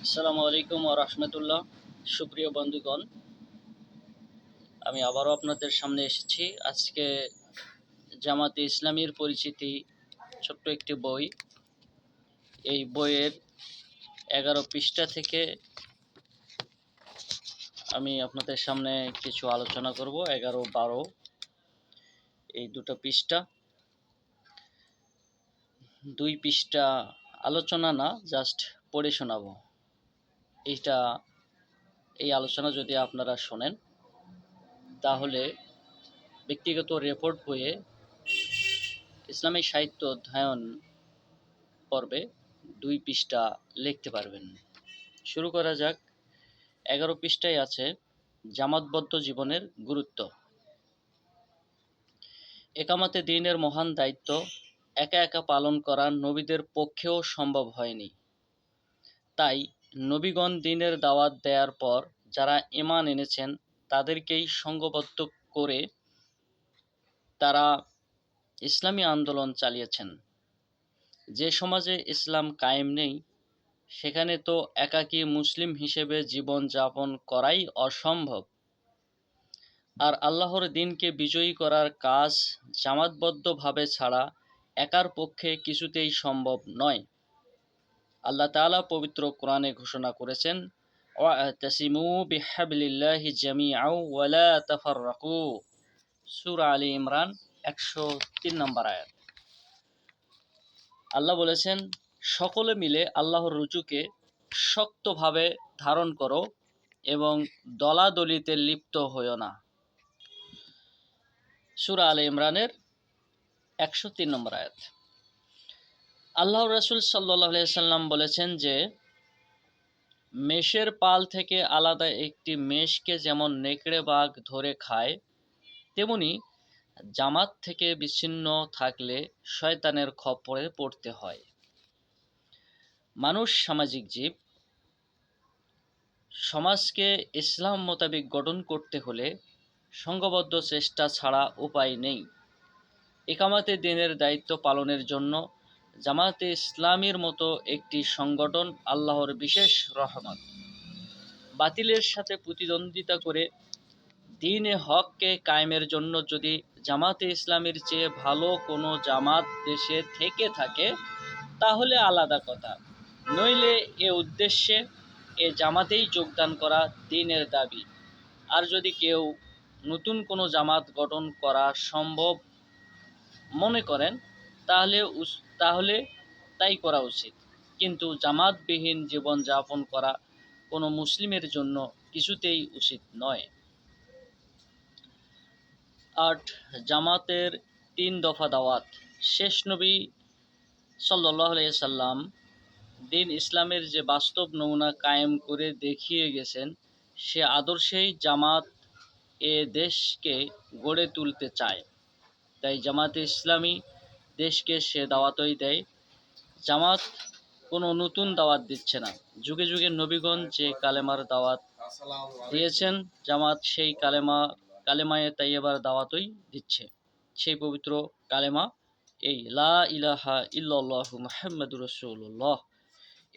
আসসালামু আলাইকুম ওয়া রাহমাতুল্লাহ। সুপ্রিয় বন্ধুগণ, আমি আবারও আপনাদের সামনে এসেছি। আজকে জামাতে ইসলামীর পরিচিতি ছোট্ট একটি বই। এই বইয়ের 11 পৃষ্ঠা থেকে আমি আপনাদের সামনে কিছু আলোচনা করব। 11-12 এই দুটো পৃষ্ঠা, 2 পৃষ্ঠা আলোচনা না, জাস্ট পড়ে শোনাবো। এই আলোচনা যদি আপনারা শোনেন তাহলে ব্যক্তিগত রিপোর্ট বইয়ে ইসলামিক সাহিত্য অধ্যয়ন পর্বে 2 পৃষ্ঠা লিখতে পারবেন। শুরু করা যাক। 11 পৃষ্ঠায় আছে জামাতবদ্ধ জীবনের গুরুত্ব। একামাতে দ্বীনের মহান দায়িত্ব একা একা পালন করা নবীদের পক্ষেও সম্ভব হয়নি। তাই নবীগণ দ্বীনের দাওয়াত দেওয়ার পর যারা ঈমান এনেছেন তাদেরকেই সংঘবদ্ধ করে তারা ইসলামী আন্দোলন চালিয়েছেন। যে সমাজে ইসলাম কায়েম নেই সেখানে তো একাকী মুসলিম হিসেবে জীবন যাপন করাই অসম্ভব। আর আল্লাহর দ্বীনকে বিজয়ী করার কাজ জামাতবদ্ধভাবে ছাড়া একার পক্ষে কিছুতেই সম্ভব নয়। আল্লাহ তাআলা পবিত্র কোরআনে ঘোষণা করেছেন, ওয়া'তাসিমু বিহাবলিল্লাহি জামিআন ওয়া লা তাফাররাকু। সূরা আলী ইমরান 103 নম্বর আয়াত। আল্লাহ বলেছেন, সকলে মিলে আল্লাহর রুজুকে শক্তভাবে ধারণ করো এবং দলাদলিতে লিপ্ত হইও না। সূরা আলে ইমরানের 103 নম্বর আয়াত। আল্লাহর রাসূল সাল্লাল্লাহু আলাইহি সাল্লাম বলেছেন যে, মেষের পাল থেকে আলাদা একটি মেষকে যেমন নেকড়ে বাঘ ধরে খায়, তেমনি জামাত থেকে বিচ্ছিন্ন থাকলে শয়তানের খপ্পরে পড়তে হয়। মানুষ সামাজিক জীব। সমাজকে ইসলাম মোতাবেক গঠন করতে হলে সংঘবদ্ধ চেষ্টা ছাড়া উপায় নেই। ইকামাতে দ্বীনের দায়িত্ব পালনের জন্য জামাতে ইসলামীর মতো একটি সংগঠন আল্লাহর বিশেষ রহমত। বাতিলের সাথে প্রতিদ্বন্দ্বিতা করে দ্বীনে হককে কায়েমের জন্য যদি জামাতে ইসলামীর চেয়ে ভালো কোনো জামাত দেশে থেকে থাকে তাহলে আলাদা কথা, নইলে এ উদ্দেশ্যে এ জামাতেই যোগদান করা দ্বীনের দাবি। আর যদি কেউ নতুন কোনো জামাত গঠন করা সম্ভব মনে করেন তাহলে তাই করা উচিত, কিন্তু জামাতবিহীন জীবন যাপন করা কোনো মুসলিমের জন্য কিছুতেই উচিত নয়। 8. জামাতের 3 দফা দাওয়াত। শেষ নবী সাল্লাল্লাহু আলাইহি সাল্লাম দ্বীন ইসলামের যে বাস্তব নমুনা কায়েম করে দেখিয়ে গেছেন, সে আদর্শেই জামাত এ দেশকে গড়ে তুলতে চায়। তাই জামাতে ইসলামী দেশকে সে দাওয়াতই দেয়। জামাত কোনো নতুন দাওয়াত দিচ্ছে না। যুগে যুগে নবীগণ যে কালেমার দাওয়াত দিয়েছেন, জামাত সেই কালেমায়ে তাইয়্যিবার দাওয়াতই দিচ্ছে। সেই পবিত্র কালেমা এই লা ইলাহা ইল্লাল্লাহু মুহাম্মাদুর রাসূলুল্লাহ।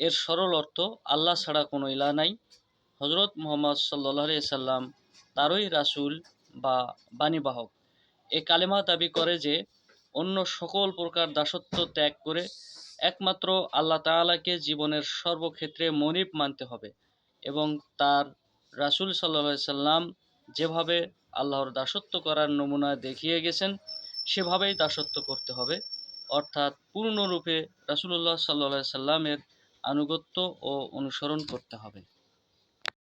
এর সরল অর্থ, আল্লাহ ছাড়া কোনো ইলাহ নাই, হযরত মুহাম্মদ সাল্লাল্লাহু আলাইহি সাল্লাম তারই রাসূল বা বাণীবাহক। এই কালেমা দাবি করে যে অন্য সকল প্রকার দাসত্ব ত্যাগ করে একমাত্র আল্লাহ তাআলাকে জীবনের সর্বক্ষেত্রে মনিব মানতে হবে এবং তার রাসূল সাল্লাল্লাহু আলাইহি সাল্লাম যেভাবে আল্লাহর দাসত্ব করার নমুনা দেখিয়ে গেছেন সেভাবেই দাসত্ব করতে হবে, অর্থাৎ পূর্ণরূপে রাসূলুল্লাহ সাল্লাল্লাহু আলাইহি সাল্লামের আনুগত্য ও অনুসরণ করতে হবে।